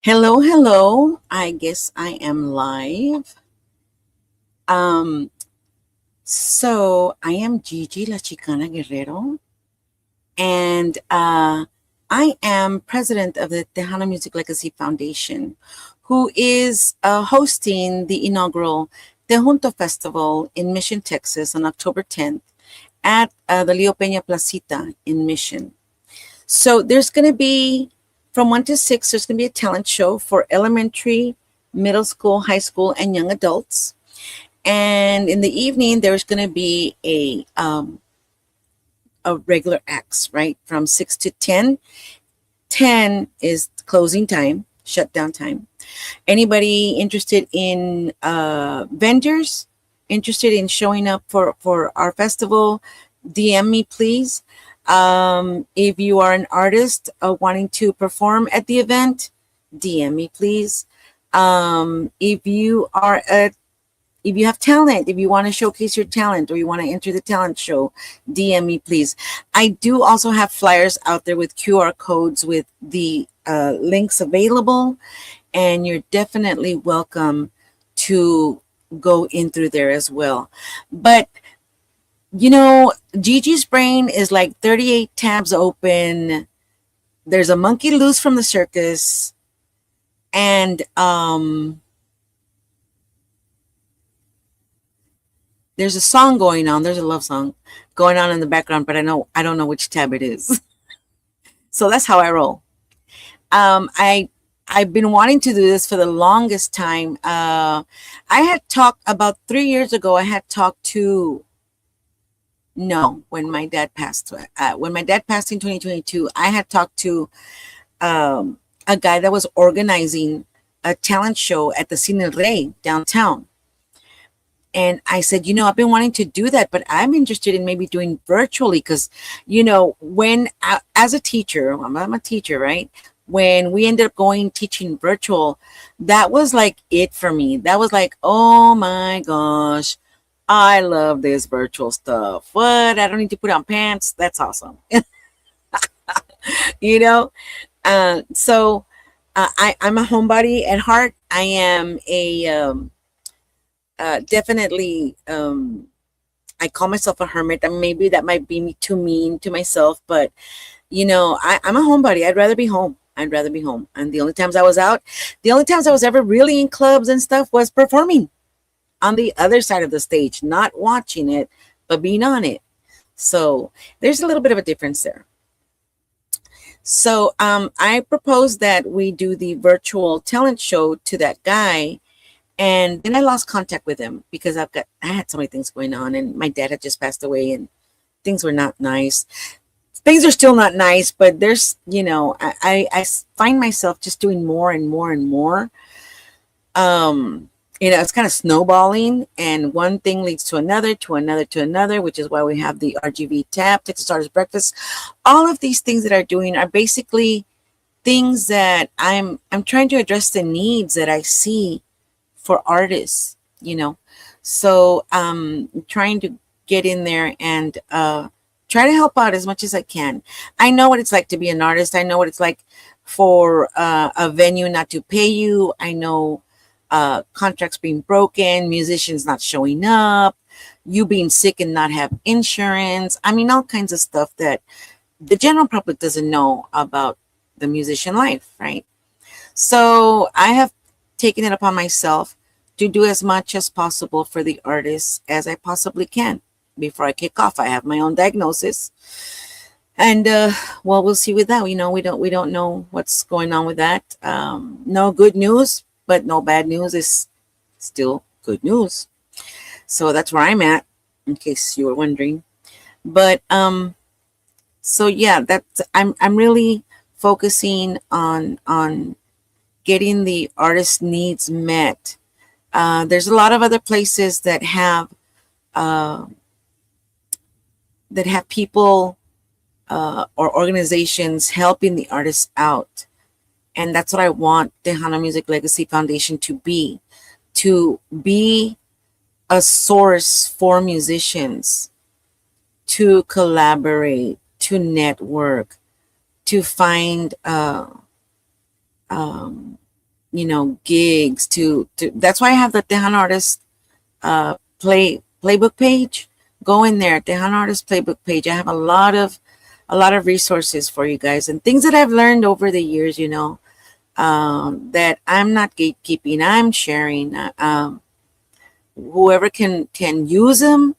Hello, hello. I guess I am live. Um, so I am Gigi La Chicana Guerrero, and I am president of the Tejano Music Legacy Foundation, who is hosting the inaugural TEJUNTO Festival in Mission, Texas on October 10th at the Leo Peña Placita in Mission. So there's going to be from 1 to 6, there's going to be a talent show for elementary, middle school, high school, and young adults. And in the evening, there's going to be a regular acts, right? From 6 to 10. 10 is closing time, shutdown time. Anybody interested in vendors, interested in showing up for our festival, DM me, please. If you are an artist wanting to perform at the event, DM me, please. If you are if you have talent, if you want to showcase your talent or you want to enter the talent show, DM me, please. I do also have flyers out there with QR codes with the links available, and you're definitely welcome to go in through there as well. But Gigi's brain is like 38 tabs open. There's a monkey loose from the circus, and there's a song going on. There's a love song going on in the background, but I don't know which tab it is. So that's how I roll. I've been wanting to do this for the longest time. I had talked about 3 years ago. I had talked to no when my dad passed. When my dad passed in 2022, I had talked to a guy that was organizing a talent show at the Cine Rey downtown. And I said, I've been wanting to do that, but I'm interested in maybe doing virtually because, when as a teacher, I'm a teacher, right? When we ended up going teaching virtual, that was like it for me. That was like, oh my gosh, I love this virtual stuff. What? I don't need to put on pants. That's awesome. you know? I'm a homebody at heart. I am a definitely I call myself a hermit. And maybe that might be too mean to myself, but I'm a homebody. I'd rather be home. I'd rather be home. And the only times I was ever really in clubs and stuff was performing on the other side of the stage, not watching it, but being on it. So there's a little bit of a difference there. So I propose that we do the virtual talent show to that guy. And then I lost contact with him because I had so many things going on, and my dad had just passed away, and things were not nice. Things are still not nice, but there's, I find myself just doing more and more and more. It's kind of snowballing, and one thing leads to another, to another, to another, which is why we have the RGV tab, Texas Artist Breakfast. All of these things that are doing are basically things that I'm trying to address the needs that I see for artists. So trying to get in there and try to help out as much as I can. I know what it's like to be an artist. I know what it's like for a venue not to pay you. I know contracts being broken, musicians not showing up, you being sick and not have insurance. I mean, all kinds of stuff that the general public doesn't know about the musician life, right? So I have taken it upon myself to do as much as possible for the artists as I possibly can. Before I kick off, I have my own diagnosis, and well, we'll see with that. We don't know what's going on with that. No good news, but no bad news is still good news. So that's where I'm at, in case you were wondering. But so yeah, I'm really focusing on getting the artist needs met. There's a lot of other places uh, that have people or organizations helping the artists out, and that's what I want the Hana Music Legacy Foundation to be a source for musicians to collaborate, to network, to find gigs to that's why I have the Tejano Artist playbook page. Go in there, Tejano Artist playbook page. I have a lot of resources for you guys and things that I've learned over the years, that I'm not gatekeeping, I'm sharing. Whoever can use them,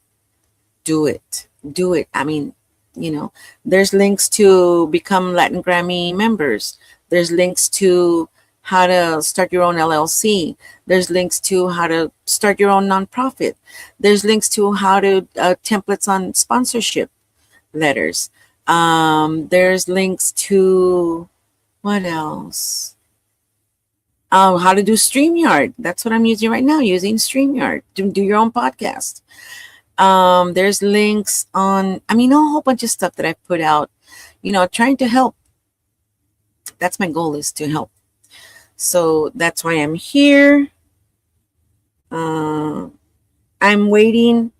do it. I mean, there's links to become Latin Grammy members. There's links to how to start your own LLC. There's links to how to start your own nonprofit. There's links to how to templates on sponsorship letters. There's links to what else? How to do StreamYard. That's what I'm using right now, using StreamYard to do your own podcast. There's links on, a whole bunch of stuff that I put out, trying to help. That's my goal, is to help. So that's why I'm here. I'm waiting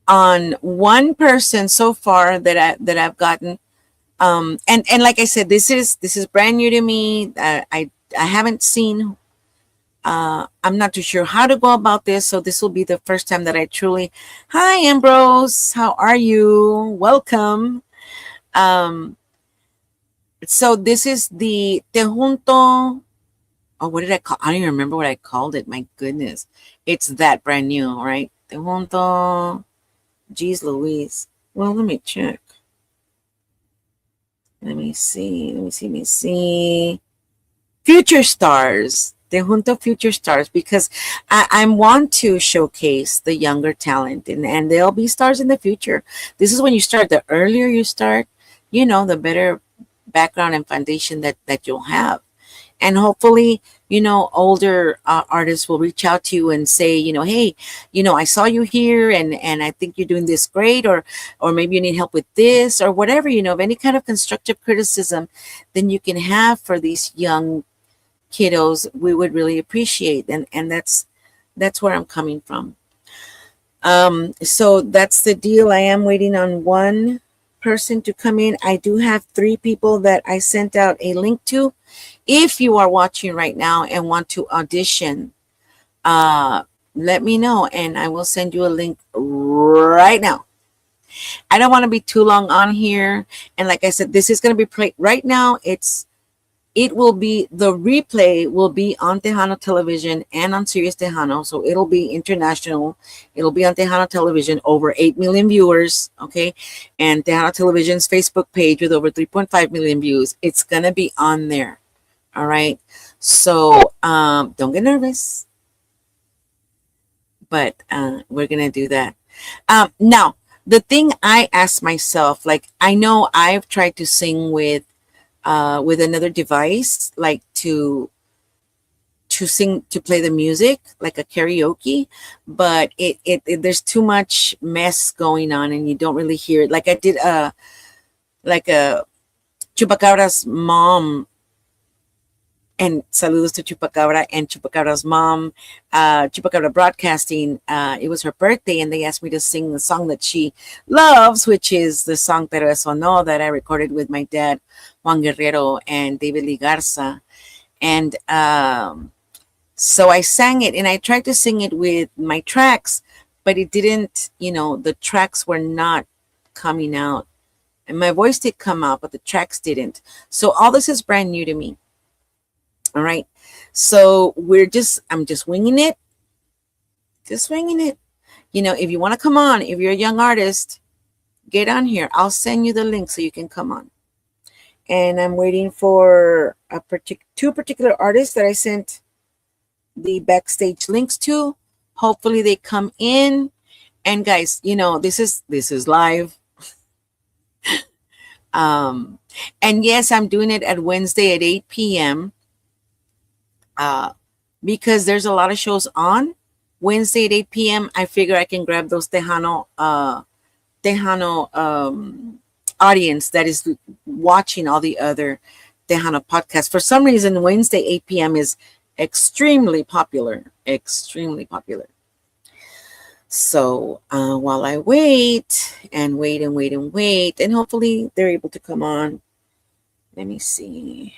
on one person so far that I've gotten. And like I said, this is brand new to me. I haven't seen. I'm not too sure how to go about this, so this will be the first time that I truly. Hi, Ambrose. How are you? Welcome. So this is the TEJUNTO. Oh, what did I call? I don't even remember what I called it. My goodness, it's that brand new, right? TEJUNTO. Geez, Louise. Well, let me check. Let me see. Future Stars. TEJUNTO Future Stars, because I want to showcase the younger talent, and they'll be stars in the future. This is when you start. The earlier you start, the better background and foundation that you'll have. And hopefully, older artists will reach out to you and say, hey, I saw you here, and I think you're doing this great, or maybe you need help with this or whatever, of any kind of constructive criticism, then you can have for these young kiddos, we would really appreciate. And that's where I'm coming from. So that's the deal. I am waiting on one person to come in. I do have 3 people that I sent out a link to. If you are watching right now and want to audition, let me know and I will send you a link right now. I don't want to be too long on here. And like I said, this is going to be played right now. The replay will be on Tejano Television and on Sirius Tejano. So it'll be international. It'll be on Tejano Television, over 8 million viewers. Okay. And Tejano Television's Facebook page with over 3.5 million views. It's going to be on there. All right. So don't get nervous. But we're going to do that. Now, the thing I asked myself, like, I know I've tried to sing with another device, like to play the music, like a karaoke, but it there's too much mess going on and you don't really hear it. Like I did a Chupacabra's mom, and saludos to Chupacabra and Chupacabra's mom, Chupacabra Broadcasting. It was her birthday, and they asked me to sing the song that she loves, which is the song Pero Eso No, that I recorded with my dad, Juan Guerrero, and David Lee Garza. And so I sang it, and I tried to sing it with my tracks, but it didn't, the tracks were not coming out. And my voice did come out, but the tracks didn't. So all this is brand new to me. All right. So I'm just winging it. Just winging it. If you want to come on, if you're a young artist, get on here. I'll send you the link so you can come on. And I'm waiting for two particular artists that I sent the backstage links to. Hopefully they come in. And guys, this is live. And yes, I'm doing it at Wednesday at 8 p.m. Because there's a lot of shows on Wednesday at 8 p.m. I figure I can grab those Tejano audience that is watching all the other Tejano podcasts. For some reason, Wednesday 8 p.m. is extremely popular. So while I wait, and hopefully they're able to come on. Let me see.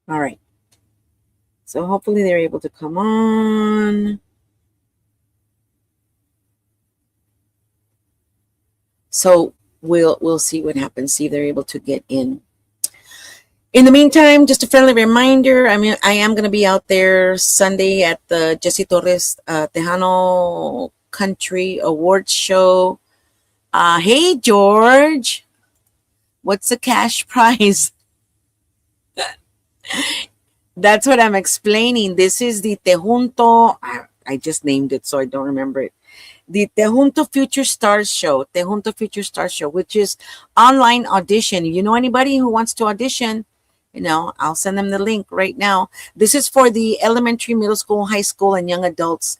All right. So hopefully they're able to come on. So we'll see what happens. See if they're able to get in. In the meantime, just a friendly reminder. I mean, I am going to be out there Sunday at the Jesse Torres Tejano Country Awards show. Hey George, what's the cash prize? That's what I'm explaining. This is the Tejunto. I just named it, so I don't remember it. The Tejunto Future Stars Show, Tejunto Future Stars Show, which is online audition. You know anybody who wants to audition? I'll send them the link right now. This is for the elementary, middle school, high school, and young adults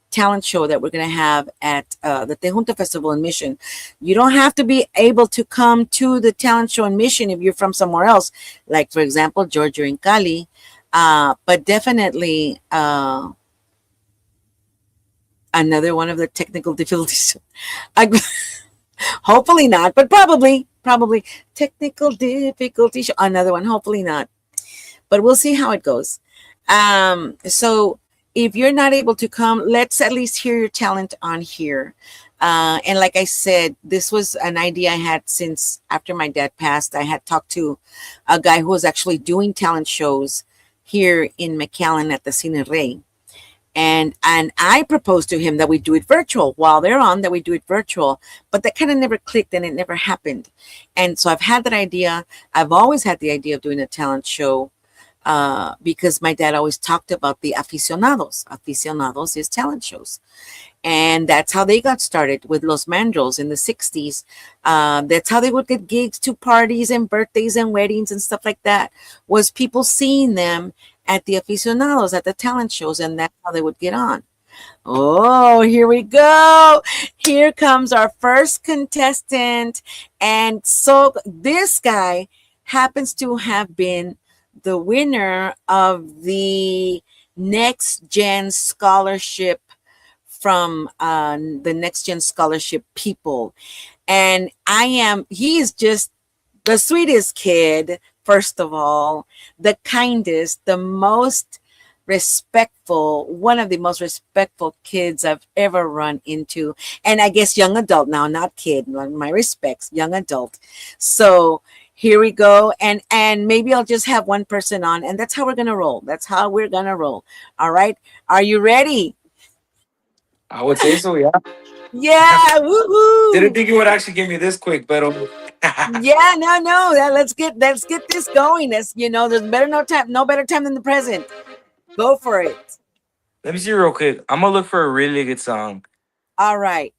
talent show that we're going to have at the Tejunto Festival in Mission. You don't have to be able to come to the talent show in Mission if you're from somewhere else, like, for example, Georgia in Cali. But definitely another one of the technical difficulties. I, hopefully not, but probably technical difficulties. Another one, hopefully not, but we'll see how it goes. So if you're not able to come, let's at least hear your talent on here. And like I said, this was an idea I had since after my dad passed. I had talked to a guy who was actually doing talent shows here in McAllen at the Cine Rey. And I proposed to him that we do it virtual while they're on, that we do it virtual, but that kind of never clicked and it never happened. And so I've had that idea. I've always had the idea of doing a talent show because my dad always talked about the aficionados. Aficionados is talent shows. And that's how they got started with Los Mandrels in the 60s. That's how they would get gigs to parties and birthdays and weddings and stuff like that, was people seeing them at the aficionados, at the talent shows, and that's how they would get on. Oh, here we go. Here comes our first contestant. And so this guy happens to have been the winner of the Next Gen Scholarship from the Next Gen Scholarship people. And he is just the sweetest kid, first of all, the kindest, the most respectful, one of the most respectful kids I've ever run into. And I guess young adult now, not kid, my respects, young adult. So here we go. And maybe I'll just have one person on, and that's how we're gonna roll. That's how we're gonna roll. All right. Are you ready? I would say so, yeah. Yeah, Didn't woohoo. think you would actually give me this quick, but Yeah, no. Let's get this going. There's no better time than the present. Go for it. let me see real quick. I'm gonna look for a really good song. All right.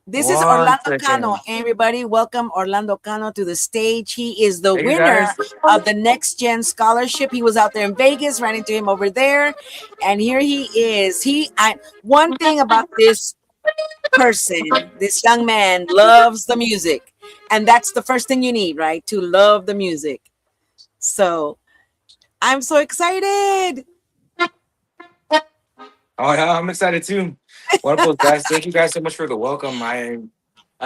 This is One Orlando Cano. second. Everybody, welcome Orlando Cano to the stage. He is the Thank you winner guys. of the Next Gen Scholarship. He was out there in Vegas, ran into him over there, and here he is. One thing about this person, this young man, loves the music, and that's the first thing you need, right? To love the music. So I'm so excited. Oh yeah, I'm excited too. Wonderful guys. Thank you guys so much for the welcome. I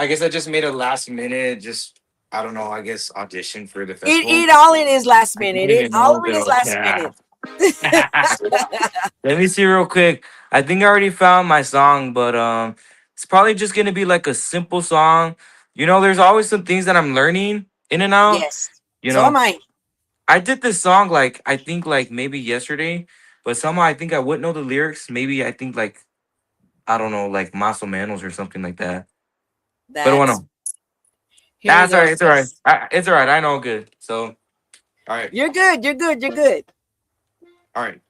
guess I just made a last minute, just I don't know, I guess audition for the festival. It all in is last I didn't minute. even All know of it is though. last Yeah. minute. Let me see real quick. I think I already found my song, but it's probably just gonna be like a simple song. There's always some things that I'm learning in and out. Yes. You So am know, I. I did this song like I think like maybe yesterday, but somehow I think I wouldn't know the lyrics. Maybe I think like I don't know, like Maso Manos or something like that. But I don't That's know. here we That's all go. right. It's all right. It's all right. I know good. So all right. You're good. You're good. You're good. All right.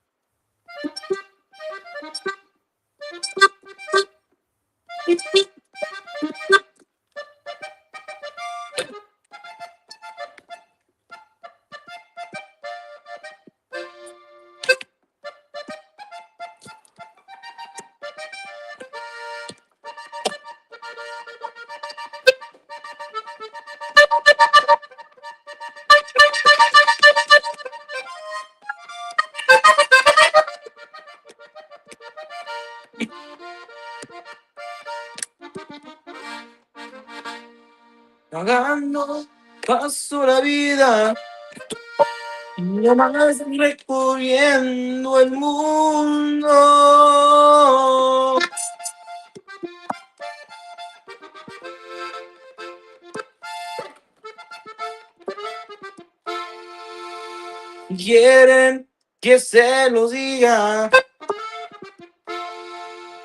Pagando paso la vida nomás recorriendo el mundo. Quieren que se los diga,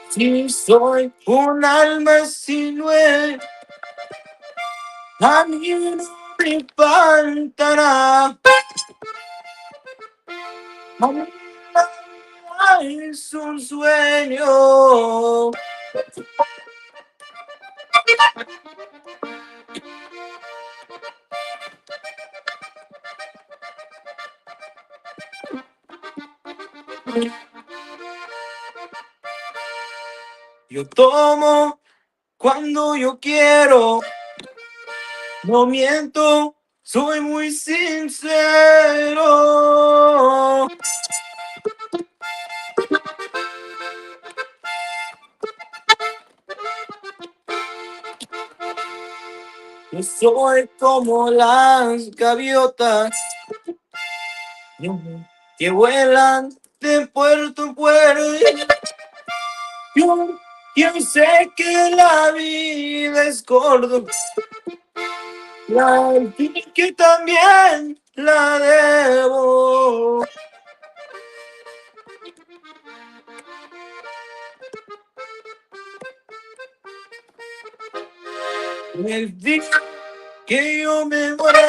si soy un alma sin nuez, a mí no me faltará. A mí la vida es un sueño. Yo tomo cuando yo quiero, no miento, soy muy sincero. Yo soy como las gaviotas que vuelan de puerto en puerto. Yo, yo sé que la vida es corta, la que también la debo. El día que yo me muera,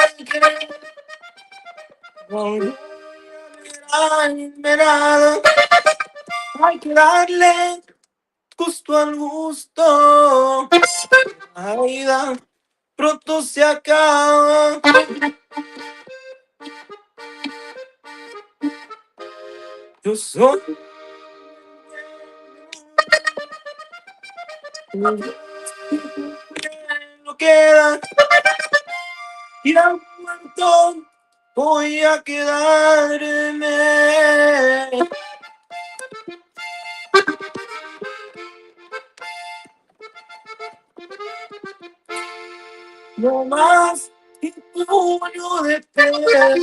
no hay nada, hay que darle gusto al gusto. La vida pronto se acaba. Yo soy lo queda y al muerto voy a quedarme. No más un puño de tela.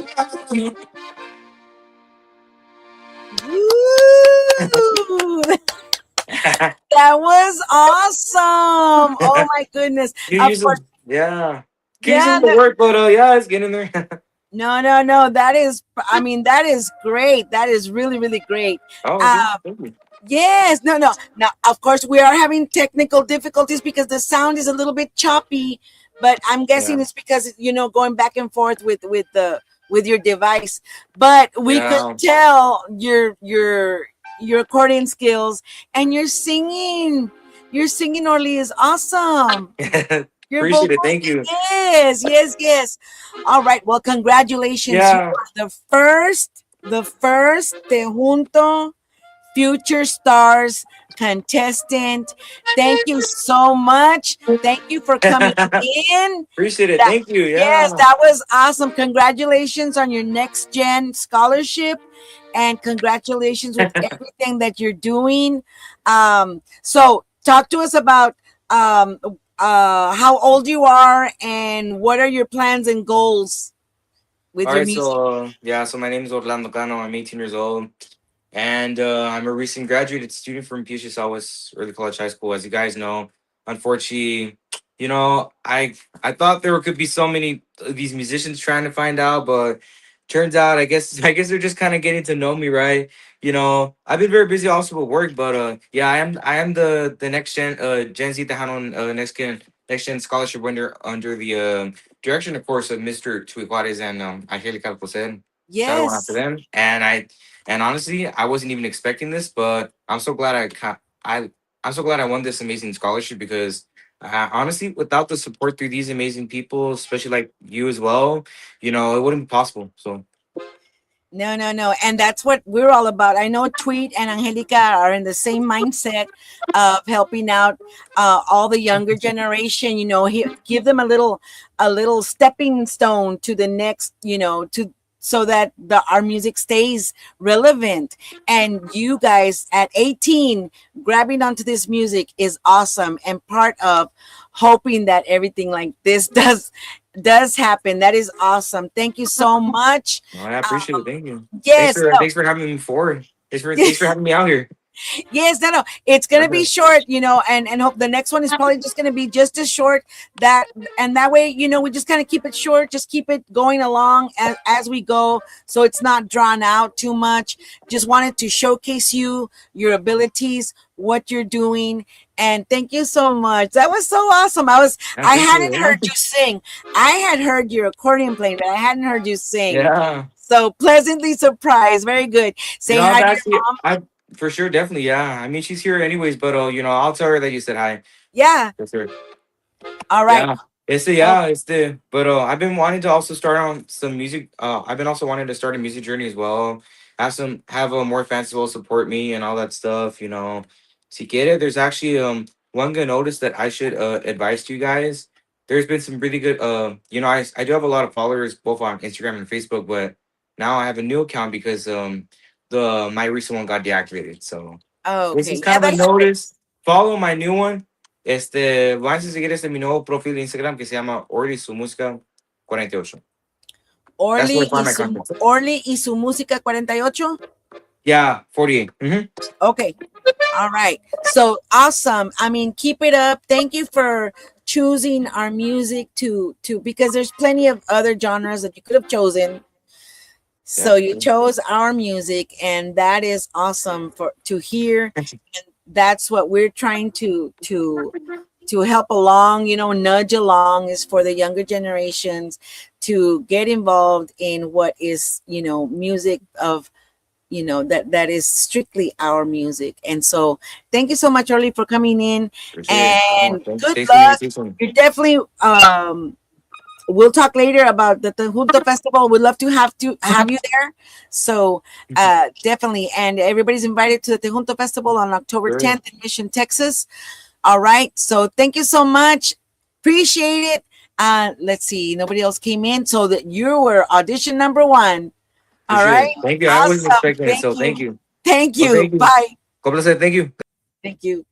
Woo! That was awesome. Oh my goodness. You Of use course, them, yeah. Can use yeah. them to work, but yeah, it's getting there. No, no, no. That is, I mean, that is great. That is really, really great. Oh, okay. Uh, yes, no, no. Now, of course, we are having technical difficulties because the sound is a little bit choppy, but I'm guessing Yeah, it's because going back and forth with your device. But we could yeah. tell your recording skills and your singing, Orly, is awesome. Your Appreciate it. vocals, Thank you. yes, yes, yes. All right. Well, congratulations. You Yeah. are the first Tejunto Future Stars contestant. Thank you so much. Thank you for coming in. Appreciate it. That, Thank you. yes, Yeah. that was awesome. Congratulations on your next gen scholarship and congratulations with everything that you're doing. So talk to us about how old you are and what are your plans and goals with All your right. music. Yeah. So my name is Orlando Cano. I'm 18 years old. And I'm a recent graduated student from PHS Southwest Early College High School. As you guys know, unfortunately, I thought there could be so many of these musicians trying to find out, but turns out I guess they're just kind of getting to know me, right? I've been very busy also with work, but yeah, I am the next Gen Z Tejano next gen scholarship winner under the direction, of course, of Mr. Tui Juarez and Angelica Alcocer. Shout out after Yes. them, and honestly, I wasn't even expecting this, but I'm so glad I won this amazing scholarship because honestly, without the support through these amazing people, especially like you as well, it wouldn't be possible. So No, no, no. And that's what we're all about. I know Tweet and Angelica are in the same mindset of helping out all the younger generation, give them a little stepping stone to the next, so that our music stays relevant. And you guys at 18 grabbing onto this music is awesome, and part of hoping that everything like this does happen. That is awesome. Thank you so much. Well, I appreciate it. Thank you. Yes, no. Thanks for having me forward. Thanks for having me out here. Yes, no, no. It's gonna be Okay. short, and hope the next one is probably just gonna be just as short. That and that way, we just kind of keep it short, just keep it going along as we go, so it's not drawn out too much. Just wanted to showcase your abilities, what you're doing, and thank you so much. That was so awesome. I I appreciate hadn't it. heard you sing. I had heard your accordion playing, but I hadn't heard you sing. Yeah. So pleasantly surprised. Very good. Say I've hi to your actually, mom. I for sure, definitely, yeah. I mean, she's here anyways, but I'll tell her that you said hi. Yeah. For sure. All right. Yeah. It's the, but I've been wanting to also start on some music. I've been also wanting to start a music journey as well. Have a more fans will support me and all that stuff. Si quiere, there's actually one good notice that I should advise to you guys. There's been some really good I do have a lot of followers both on Instagram and Facebook, but now I have a new account because the my recent one got deactivated. So this is Okay. kind Yeah, of a that notice. happens. Follow my new one. Váyanse a seguir mi nuevo perfil de Instagram que se llama Orly Su Música 48. That's where I find my content. Orly y su música 48. Yeah, 48. Mm-hmm. Okay. All right. So awesome. I mean, keep it up. Thank you for choosing our music to because there's plenty of other genres that you could have chosen. So you Definitely. chose our music, and that is awesome for to hear. That's what we're trying to help along, nudge along, is for the younger generations to get involved in what is, music of, that is strictly our music. And so thank you so much, Early, for coming in, Appreciate it. and good Thanks for the luck. invitation. You're definitely we'll talk later about the Tejunto Festival. We'd love to have you there. So definitely, and everybody's invited to the Tejunto Festival on October Sure. 10th in Mission, Texas. All right. So thank you so much. Appreciate it. Let's see. Nobody else came in. So that you were audition number one. All Appreciate right. it. Thank you. I wasn't Awesome. expecting it, Thank so thank you. you. Thank Well, you. thank you. Bye. God bless it. Thank you. Thank you.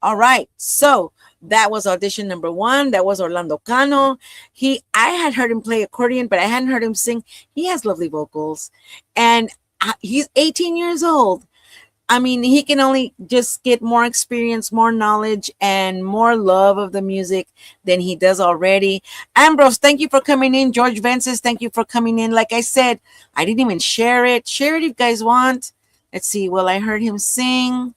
All right. So that was audition number one. That was Orlando Cano. I had heard him play accordion, but I hadn't heard him sing. He has lovely vocals, and he's 18 years old. I mean, he can only just get more experience, more knowledge, and more love of the music than he does already. Ambrose, thank you for coming in. George Vences, thank you for coming in. Like I said, I didn't even share it. Share it if you guys want. Let's see. Well, I heard him sing.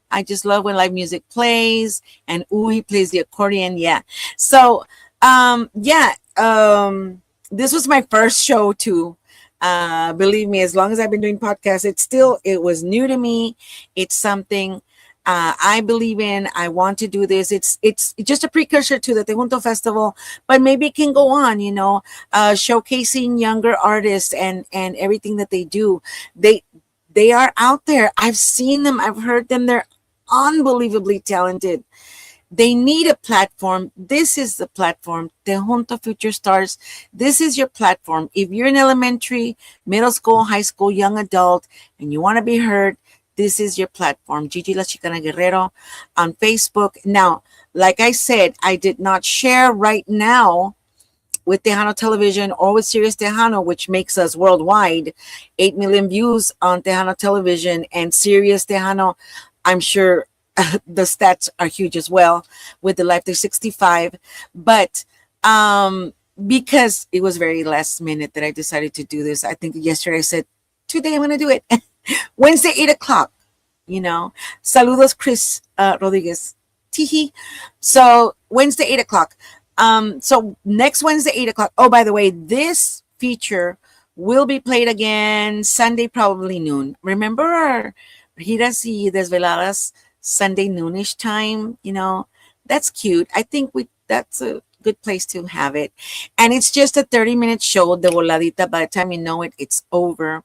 I just love when live music plays, and he plays the accordion. Yeah. So, yeah. This was my first show too. Believe me, as long as I've been doing podcasts, it was new to me. It's something I believe in. I want to do this. It's just a precursor to the Tejunto Festival, but maybe it can go on. Showcasing younger artists and everything that they do. They are out there. I've seen them. I've heard them. They're unbelievably talented. They need a platform. This is the platform. Tejunto Future Stars. This is your platform. If you're in elementary, middle school, high school, young adult, and you want to be heard, this is your platform. Gigi La Chicana Guerrero on Facebook. Now, like I said, I did not share right now with Tejano Television or with Sirius Tejano, which makes us worldwide, 8 million views on Tejano Television, and Sirius Tejano, I'm sure the stats are huge as well with the Live 365. But because it was very last minute that I decided to do this, I think yesterday I said, today I'm going to do it. Wednesday, 8 o'clock, Saludos, Chris Rodriguez. Teehee. So Wednesday, 8 o'clock. So next Wednesday, 8 o'clock. Oh, by the way, this feature will be played again Sunday, probably noon. Remember our Giras y Desveladas Sunday noonish time? That's cute. I think that's a good place to have it. And it's just a 30-minute show, de voladita. By the time you know it, it's over.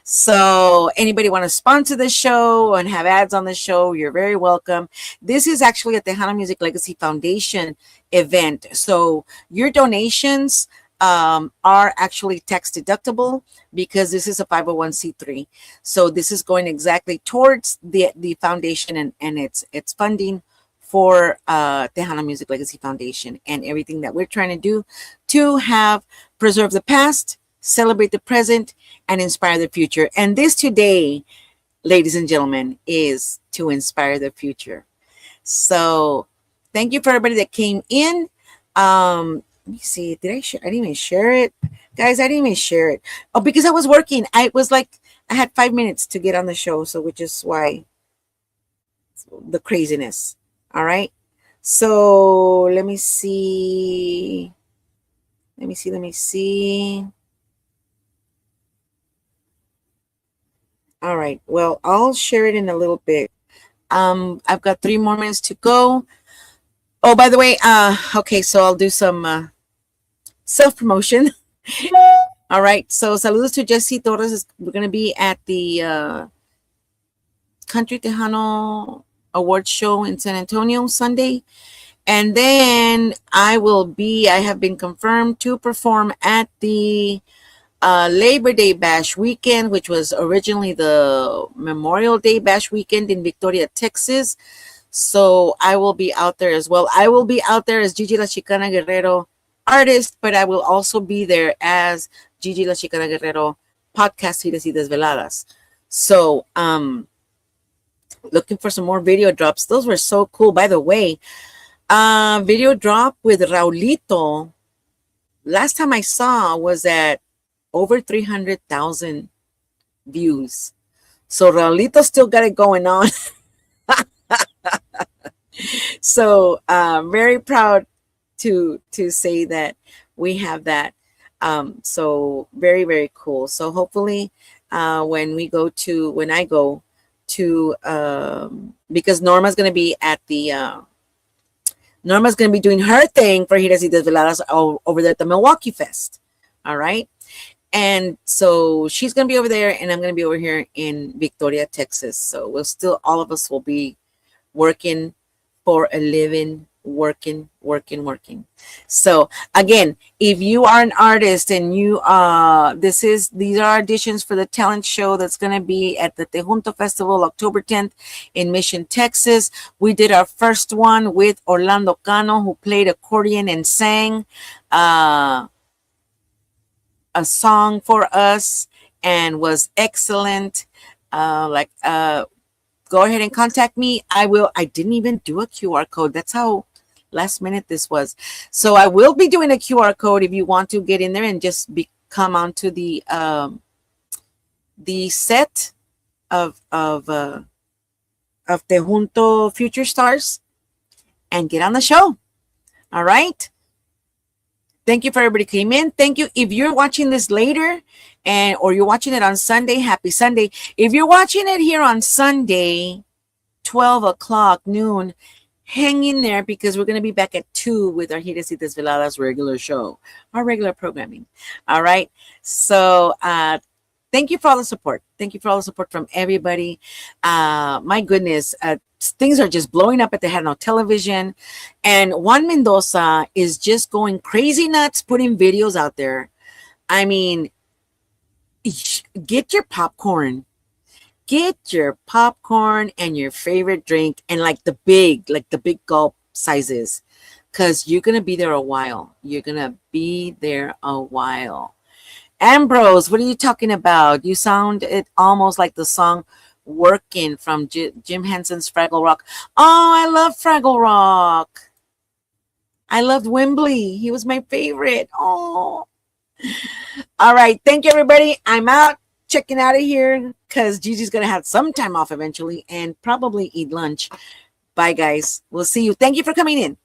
So anybody want to sponsor the show and have ads on the show, you're very welcome. This is actually a Tejano Music Legacy Foundation event. So your donations are actually tax deductible because this is a 501c3. So this is going exactly towards the foundation and its funding for Tejano Music Legacy Foundation and everything that we're trying to do to have preserve the past, celebrate the present, and inspire the future. And this today, ladies and gentlemen, is to inspire the future. So thank you for everybody that came in. Let me see. Did I share? I didn't even share it. Guys, I didn't even share it. Oh, because I was working. I was like, I had 5 minutes to get on the show. So which is why the craziness. All right. So let me see. Let me see. All right. Well, I'll share it in a little bit. I've got 3 more minutes to go. Oh, by the way, okay, so I'll do some self-promotion. All right, so saludos to Jesse Torres. We're going to be at the Country Tejano Awards show in San Antonio Sunday. And then I have been confirmed to perform at the Labor Day Bash weekend, which was originally the Memorial Day Bash weekend in Victoria, Texas. So I will be out there as well. I will be out there as Gigi La Chicana Guerrero artist, but I will also be there as Gigi La Chicana Guerrero podcast Giras y Desveladas. So looking for some more video drops. Those were so cool. By the way, video drop with Raulito. Last time I saw was at over 300,000 views. So Raulito still got it going on. So very proud to say that we have that. So very, very cool. So hopefully when I go to because Norma's going to be at the Norma's going to be doing her thing for Giras y Desveladas over there at the Milwaukee Fest. All right. And so she's going to be over there and I'm going to be over here in Victoria, Texas. So all of us will be working for a living, working. So again, if you are an artist and these are auditions for the talent show that's going to be at the TEJUNTO Festival October 10th in Misson, Texas. We did our first one with Orlando Cano, who played accordion and sang a song for us and was excellent. Go ahead and contact me. I didn't even do a QR code. That's how last minute this was. So I will be doing a QR code if you want to get in there and just come onto the set of Tejunto Future Stars and get on the show. All right. Thank you for everybody who came in. Thank you. If you're watching this later or you're watching it on Sunday, happy Sunday. If you're watching it here on Sunday, 12 o'clock noon, hang in there because we're going to be back at 2 with our Giras y Desveladas regular show, our regular programming. All right. So thank you for all the support. Thank you for all the support from everybody. My goodness, things are just blowing up at the Tejano television. And Juan Mendoza is just going crazy nuts putting videos out there. I mean, get your popcorn. Get your popcorn and your favorite drink and like the big gulp sizes because you're going to be there a while. You're going to be there a while. Ambrose, what are you talking about? You sound it almost like the song Working from Jim Henson's Fraggle Rock. Oh, I love Fraggle Rock. I loved Wembley. He was my favorite. Oh. All right. Thank you, everybody. I'm out. Checking out of here because Gigi's going to have some time off eventually and probably eat lunch. Bye, guys. We'll see you. Thank you for coming in.